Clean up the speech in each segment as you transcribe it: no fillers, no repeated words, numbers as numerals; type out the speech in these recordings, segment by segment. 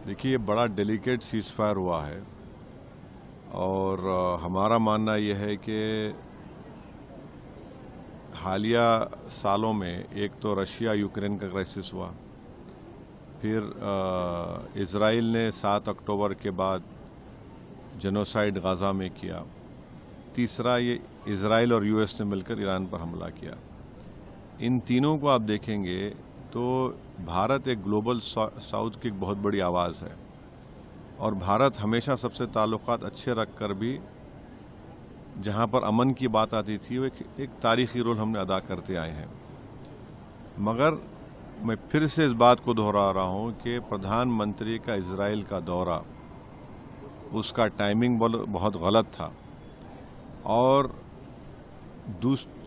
देखिए, ये बड़ा डेलिकेट सीज़ फायर हुआ है और हमारा मानना यह है कि हालिया सालों में एक तो रशिया यूक्रेन का क्राइसिस हुआ, फिर इज़राइल ने 7 अक्टूबर के बाद जेनोसाइड गाज़ा में किया, तीसरा ये इज़राइल और यूएस ने मिलकर ईरान पर हमला किया। इन तीनों को आप देखेंगे तो भारत एक ग्लोबल साउथ की एक बहुत बड़ी आवाज़ है और भारत हमेशा सबसे ताल्लुकात अच्छे रख कर भी जहाँ पर अमन की बात आती थी वो एक तारीखी रोल हमने अदा करते आए हैं। मगर मैं फिर से इस बात को दोहरा रहा हूँ कि प्रधानमंत्री का इज़राइल का दौरा, उसका टाइमिंग बहुत गलत था। और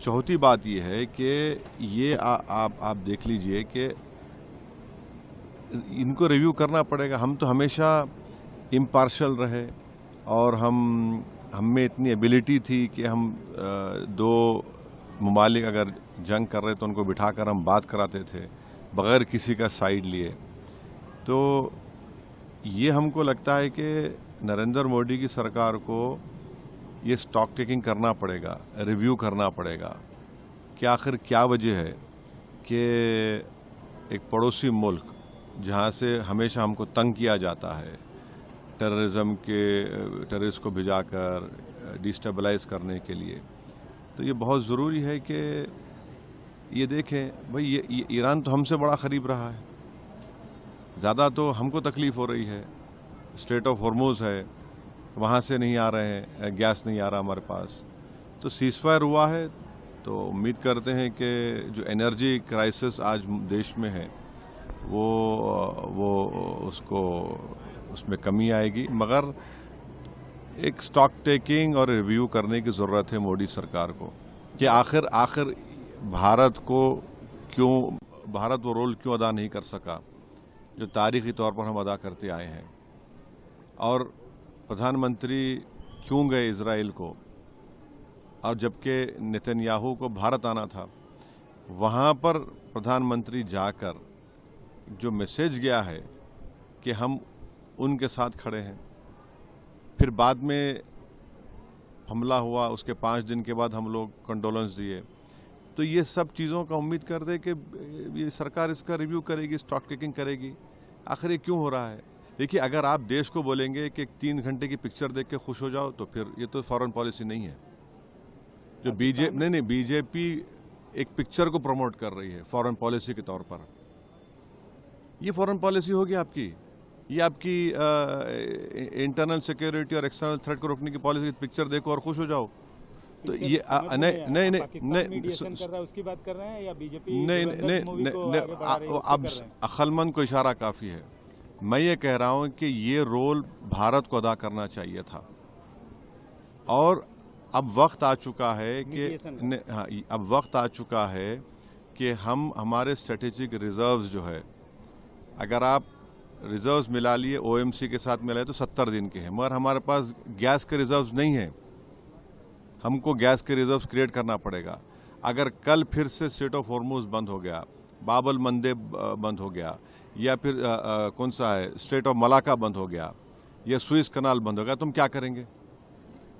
चौथी बात यह है कि ये आप देख लीजिए कि इनको रिव्यू करना पड़ेगा। हम तो हमेशा इम्पार्शल रहे और हम में इतनी एबिलिटी थी कि हम दो ममालिक अगर जंग कर रहे तो उनको बिठाकर हम बात कराते थे बग़ैर किसी का साइड लिए। तो ये हमको लगता है कि नरेंद्र मोदी की सरकार को ये स्टॉक टेकिंग करना पड़ेगा, रिव्यू करना पड़ेगा कि आखिर क्या वजह है कि एक पड़ोसी मुल्क जहाँ से हमेशा हमको तंग किया जाता है, टेररिस्ट को भिजाकर डिस्टेबलाइज करने के लिए, तो ये बहुत ज़रूरी है कि ये देखें भाई ये ईरान तो हमसे बड़ा करीब रहा है, ज़्यादा तो हमको तकलीफ़ हो रही है। स्ट्रेट ऑफ हॉर्मुज़ है, वहाँ से नहीं आ रहे हैं, गैस नहीं आ रहा हमारे पास। तो सीज़ फायर हुआ है तो उम्मीद करते हैं कि जो एनर्जी क्राइसिस आज देश में है वो उसमें कमी आएगी। मगर एक स्टॉक टेकिंग और रिव्यू करने की ज़रूरत है मोदी सरकार को कि आखिर भारत वो रोल क्यों अदा नहीं कर सका जो तारीख़ी तौर पर हम अदा करते आए हैं, और प्रधानमंत्री क्यों गए इज़राइल को, और जबकि नेतन्याहू को भारत आना था, वहाँ पर प्रधानमंत्री जाकर जो मैसेज गया है कि हम उनके साथ खड़े हैं। फिर बाद में हमला हुआ, उसके 5 दिन के बाद हम लोग कंडोलेंस दिए। तो ये सब चीज़ों का उम्मीद कर दे कि ये सरकार इसका रिव्यू करेगी, स्टॉक टेकिंग करेगी, आखिर ये क्यों हो रहा है। देखिए, अगर आप देश को बोलेंगे कि 3 घंटे की पिक्चर देख के खुश हो जाओ तो फिर ये तो फॉरेन पॉलिसी नहीं है। जो बीजेपी एक पिक्चर को प्रमोट कर रही है फॉरेन पॉलिसी के तौर पर, ये फॉरेन पॉलिसी होगी आपकी, ये आपकी इंटरनल सिक्योरिटी और एक्सटर्नल थ्रेट को रोकने की पॉलिसी। पिक्चर देखो और खुश हो जाओ। तो ये नहीं उसकी बात कर रहे हैं या बीजेपी नहीं, अब अक्लमंद को इशारा काफ़ी है। मैं ये कह रहा हूं कि ये रोल भारत को अदा करना चाहिए था और अब वक्त आ चुका है अब वक्त आ चुका है कि हम हमारे स्ट्रेटेजिक रिजर्व्स जो है, अगर आप रिजर्व्स मिला लिए ओएमसी के साथ मिलाए तो 70 दिन के हैं, मगर हमारे पास गैस के रिजर्व्स नहीं हैं। हमको गैस के रिजर्व्स क्रिएट करना पड़ेगा। अगर कल फिर से स्ट्रेट ऑफ हॉर्मुज़ बंद हो गया, बाब एल मंदेब बंद हो गया, या फिर कौन सा है स्ट्रेट ऑफ मलाका बंद हो गया, या सुइस कनाल बंद हो गया, तुम क्या करेंगे।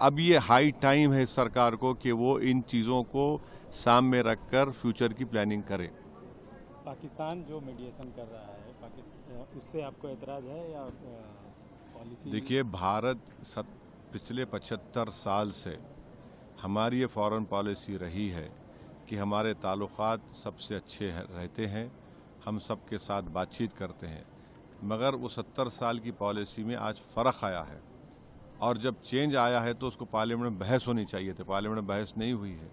अब ये हाई टाइम है इस सरकार को कि वो इन चीज़ों को सामने रखकर फ्यूचर की प्लानिंग करे। पाकिस्तान जो मीडिएशन कर रहा है, उससे आपको एतराज़ है या पॉलिसी? देखिए, भारत पिछले 75 साल से हमारी ये फॉरेन पॉलिसी रही है कि हमारे ताल्लुकात सबसे अच्छे रहते हैं, हम सब के साथ बातचीत करते हैं। मगर वो 70 साल की पॉलिसी में आज फ़र्क आया है, और जब चेंज आया है तो उसको पार्लियामेंट में बहस होनी चाहिए थी, पार्लियामेंट में बहस नहीं हुई है।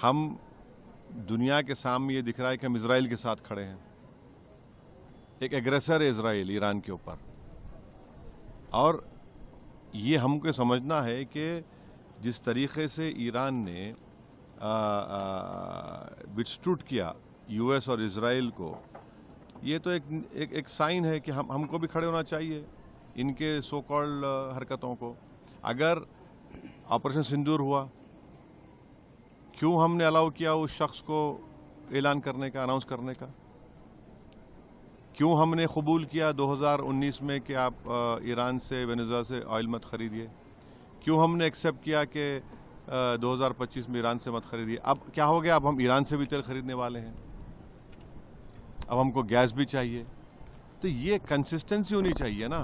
हम दुनिया के सामने ये दिख रहा है कि हम इज़राइल के साथ खड़े हैं। एक एग्रेसर है इज़राइल ईरान के ऊपर, और ये हमको समझना है कि जिस तरीके से ईरान ने विथस्टूड किया यूएस और इज़राइल को, ये तो एक साइन है कि हमको भी खड़े होना चाहिए इनके सो कॉल्ड हरकतों को। अगर ऑपरेशन सिंदूर हुआ, क्यों हमने अलाउ किया उस शख्स को ऐलान करने का, अनाउंस करने का? क्यों हमने कबूल किया 2019 में कि आप ईरान से, वेनेजुएला से ऑयल मत खरीदिए? क्यों हमने एक्सेप्ट किया कि 2025 में ईरान से मत खरीदिए? अब क्या हो गया? अब हम ईरान से भी तेल खरीदने वाले हैं, अब हमको गैस भी चाहिए। तो ये कंसिस्टेंसी होनी चाहिए ना।